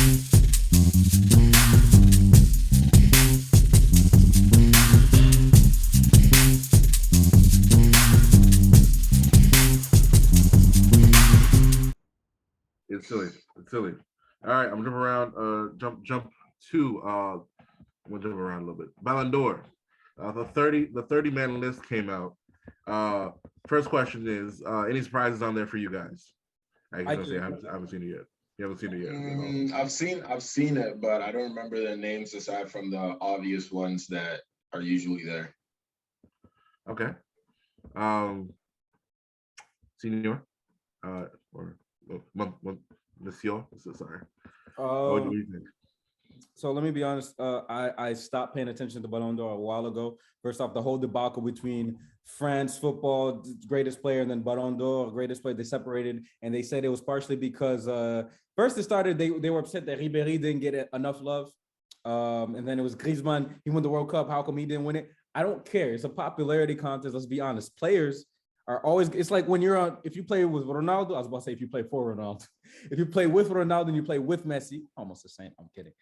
It's silly. It's silly. All right, I'm jumping around. Jump to. We'll jump around a little bit. Ballon d'Or. The 30 man list came out. Uh, First question is, any surprises on there for you guys? I was I gonna say do. I haven't seen it yet. You haven't seen it yet. I've seen it, but I don't remember the names aside from the obvious ones that are usually there. Okay. Um, Senior, or Monsieur. Sorry. What do Um, you think? so let me be honest. I stopped paying attention to Ballon d'Or a while ago. First off, the whole debacle between France football greatest player and then Ballon d'Or greatest player, they separated, and they said it was partially because first it started they were upset that Ribéry didn't get enough love, and then it was Griezmann. He won the World Cup. How come he didn't win it? I don't care. It's a popularity contest. Let's be honest. Players are always. It's like when you're on. If you play with Ronaldo, I was about to say if you play for Ronaldo. If you play with Ronaldo and you play with Messi, almost the same. I'm kidding.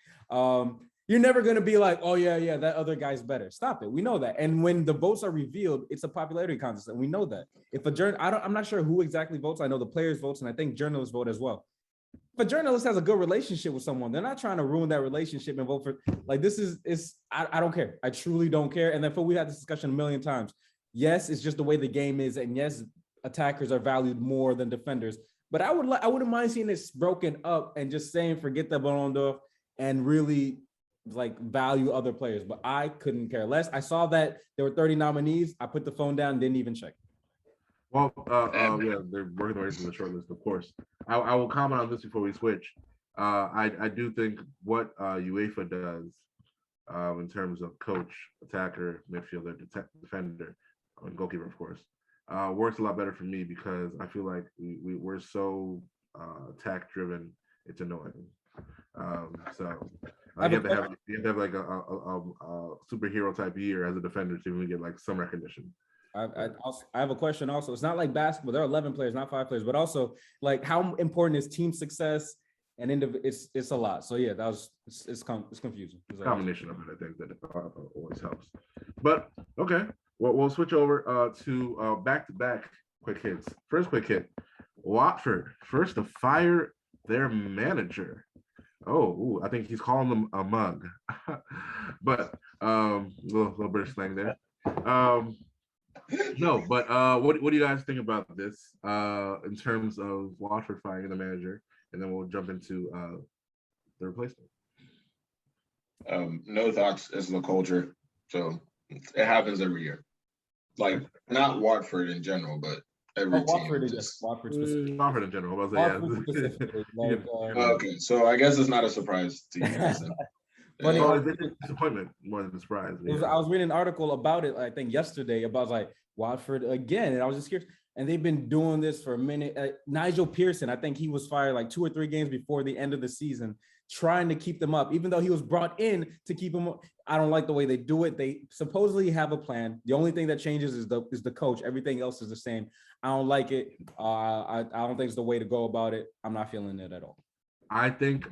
You're never going to be like, oh, yeah, that other guy's better. Stop it. We know that. And when the votes are revealed, it's a popularity contest, and we know that. If I'm not sure who exactly votes. I know the players votes, and I think journalists vote as well. If a journalist has a good relationship with someone, they're not trying to ruin that relationship and vote for, like, I don't care. I truly don't care. And therefore, we had this discussion a million times. Yes, it's just the way the game is. And yes, attackers are valued more than defenders. But I wouldn't mind seeing this broken up and just saying, forget the Ballon d'Or and really like value other players. But I couldn't care less. I saw that there were 30 nominees. I put the phone down, didn't even check. Well, yeah, they're working their way through the short list, of course. I will comment on this before we switch. I do think what UEFA does in terms of coach, attacker, midfielder, defender, and goalkeeper, of course, works a lot better for me because I feel like we're so attack driven. It's annoying. So you have to have like a superhero type year as a defender to even get like some recognition. I have a question also. It's not like basketball. There are 11 players, not 5 players, but also like how important is team success and it's a lot. So yeah, it's confusing. It's a combination of it, I think, that always helps. But okay, well, we'll switch over to back-to-back quick hits. First quick hit, Watford, first to fire their manager. I think he's calling them a mug. But little British slang there. No, but what do you guys think about this in terms of Watford firing the manager, and then we'll jump into the replacement. No thoughts is the culture, so it happens every year. Like not Watford in general, but every team. Watford specifically. Watford in general. I was Watford specifically. Okay, so I guess it's not a surprise to you guys. Funny, it's disappointment more than a surprise. I was reading an article about it, I think yesterday, about like Watford again, and I was just curious. And they've been doing this for a minute. Nigel Pearson, I think he was fired like 2 or 3 games before the end of the season, trying to keep them up, even though he was brought in to keep them up. I don't like the way they do it. They supposedly have a plan. The only thing that changes is the coach. Everything else is the same. I don't like it. I don't think it's the way to go about it. I'm not feeling it at all. I think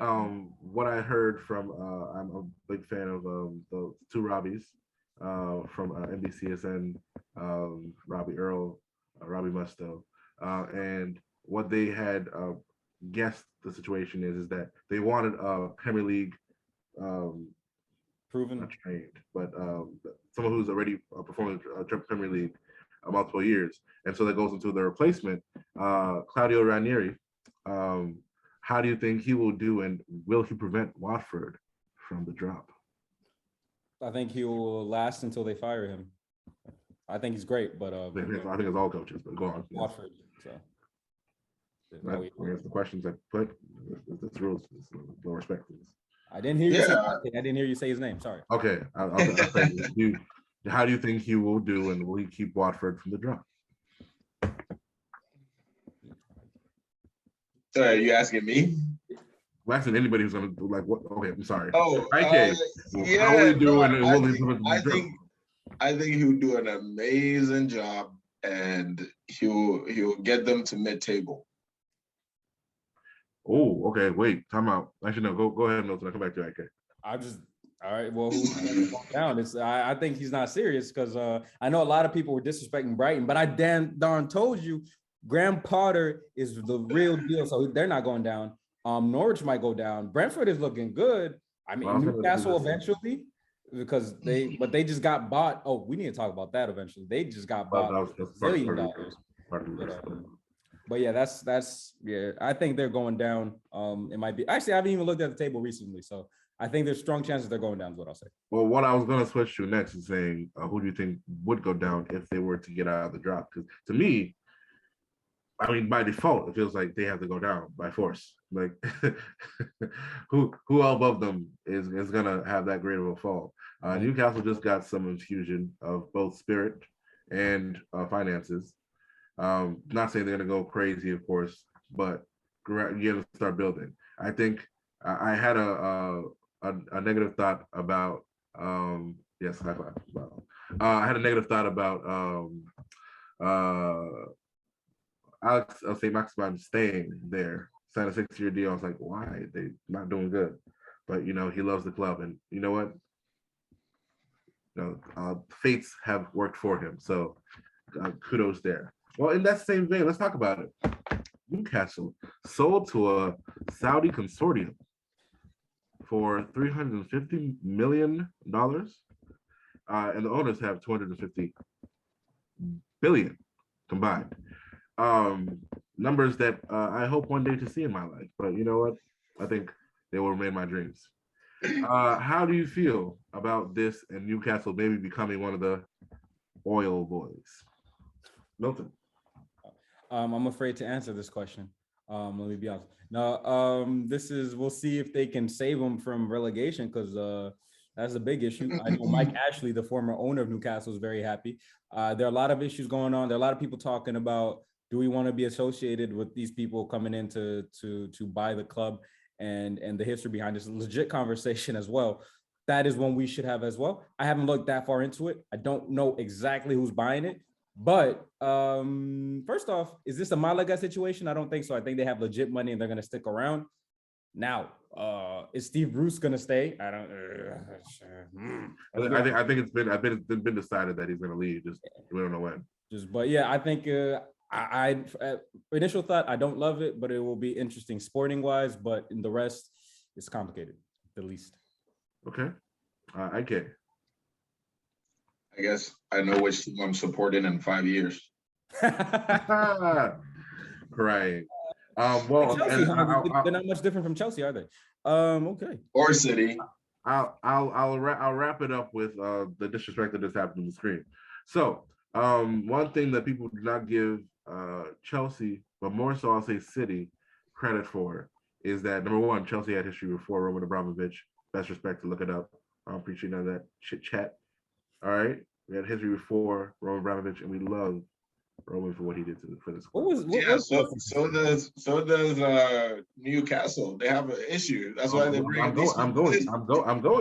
what I heard from I'm a big fan of the 2 Robbies from NBCSN, Robbie Earl, Robbie Musto, and what they had guessed the situation is that they wanted a Premier League proven, not trained, but someone who's already performed Premier League multiple years, and so that goes into the replacement, Claudio Ranieri. How do you think he will do, and will he prevent Watford from the drop? I think he will last until they fire him. I think he's great, but I think it's all coaches. But go on. Watford. So the questions I put. It's rules. It's no respect for this. I didn't hear you. I didn't hear you say his name. Sorry. Okay. I'll say how do you think he will do, and will he keep Watford from the drop? So are you asking me? I'm asking anybody who's gonna like what? Okay, I'm sorry. Oh, okay. How will he do, and will he prevent the drop? I think he'll do an amazing job, and he'll get them to mid-table. Oh, okay. Wait, time out. Actually, no. Go ahead, Milton. I'll come back to that. Okay. All right. Well, who's going down? I think he's not serious because I know a lot of people were disrespecting Brighton, but I darn told you Graham Potter is the real deal. So they're not going down. Norwich might go down. Brentford is looking good. I mean, Newcastle eventually because they just got bought. Oh, we need to talk about that eventually. They just got bought $1 billion. But yeah, that's yeah. I think they're going down. It might be actually I haven't even looked at the table recently, so I think there's strong chances they're going down. Is what I'll say. Well, what I was going to switch to next is saying who do you think would go down if they were to get out of the drop? Because to me, I mean, by default, it feels like they have to go down by force. Like who above them is gonna have that great of a fall? Newcastle just got some infusion of both spirit and finances. Not saying they're gonna go crazy, of course, but you have to start building. I think I had a negative thought about yes, high five. Wow. I had a negative thought about I'll say Maximin staying there, signed a 6-year deal. I was like, why? They not doing good. But he loves the club, and you know what? Fates have worked for him. So kudos there. Well, in that same vein, let's talk about it. Newcastle sold to a Saudi consortium for $350 million, and the owners have $250 billion combined. Numbers that I hope one day to see in my life, but you know what? I think they will remain my dreams. How do you feel about this and Newcastle maybe becoming one of the oil boys? Milton. I'm afraid to answer this question. Let me be honest. No, we'll see if they can save them from relegation because that's a big issue. I know Mike Ashley, the former owner of Newcastle, is very happy. There are a lot of issues going on. There are a lot of people talking about, do we want to be associated with these people coming in to buy the club and the history behind this? Legit conversation as well. That is one we should have as well. I haven't looked that far into it. I don't know exactly who's buying it. But first off, is this a Malaga situation? I don't think so. I think they have legit money and they're going to stick around. Now, is Steve Bruce going to stay? I think it's been decided that he's going to leave. Just we don't know when. But yeah, I think I initial thought I don't love it, but it will be interesting sporting wise. But in the rest, it's complicated, at the least. Okay, I get it. I guess I know which team I'm supporting in 5 years. Right. Well, Chelsea, they're not much different from Chelsea, are they? Okay. Or City. I'll wrap it up with the disrespect that just happened on the screen. So one thing that people do not give Chelsea, but more so I'll say City, credit for is that number one, Chelsea had history before Roman Abramovich. Best respect to look it up. I don't appreciate none of that chit chat. All right, we had history before Roman Abramovich, and we love Roman for what he did for this. So does Newcastle. They have an issue. That's why they bring. I'm going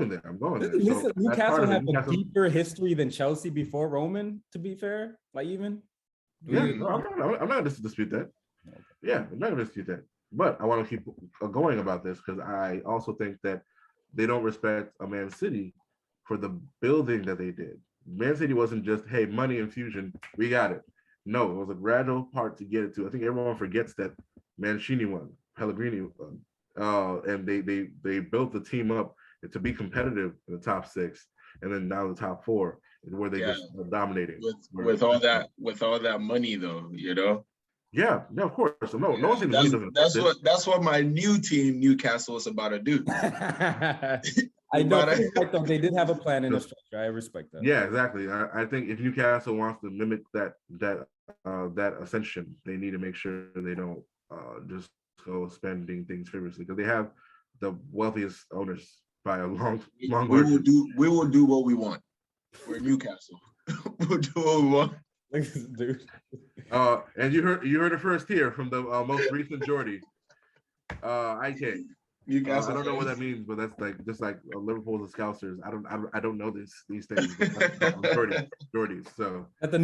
there. So, Newcastle have a deeper history than Chelsea before Roman. To be fair, like even. Yeah, I'm not going to dispute that. Yeah, I'm not going to dispute that. But I want to keep going about this because I also think that they don't respect a Man City for the building that they did. Man City wasn't just, hey, money infusion, we got it. No, it was a gradual part to get it to. I think everyone forgets that Mancini won, Pellegrini won, and they built the team up to be competitive in the top 6, and then now the top 4 is where they just dominating. With all that money, though, Yeah, of course. No one thinks money doesn't. That's what my new team Newcastle is about to do. I know they did have a plan in the structure. I respect that. Yeah, exactly. I think if Newcastle wants to mimic that ascension, they need to make sure they don't just go spending things frivolously because they have the wealthiest owners by a long margin. We will do what we want. We're Newcastle. We'll do what we want. Dude. And you heard it first here from the most recent Geordie. IK. I don't know what that means, but that's just like Liverpool's the Scousers. I don't know these things. Geordies. So that's the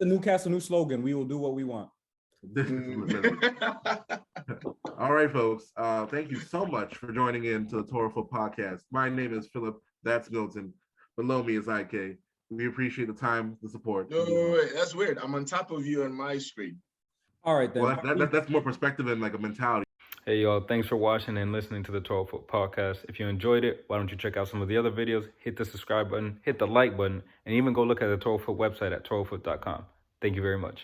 Newcastle new slogan. We will do what we want. All All right, folks. Thank you so much for joining in to the ToroFoot Podcast. My name is Philip. That's Milton. Below me is IK. We appreciate the time, the support. Wait, that's weird. I'm on top of you on my screen. All right, then. Well, that's more perspective and like a mentality. Hey, y'all. Thanks for watching and listening to the ToroFoot Podcast. If you enjoyed it, why don't you check out some of the other videos, hit the subscribe button, hit the like button, and even go look at the ToroFoot website at torofoot.com. Thank you very much.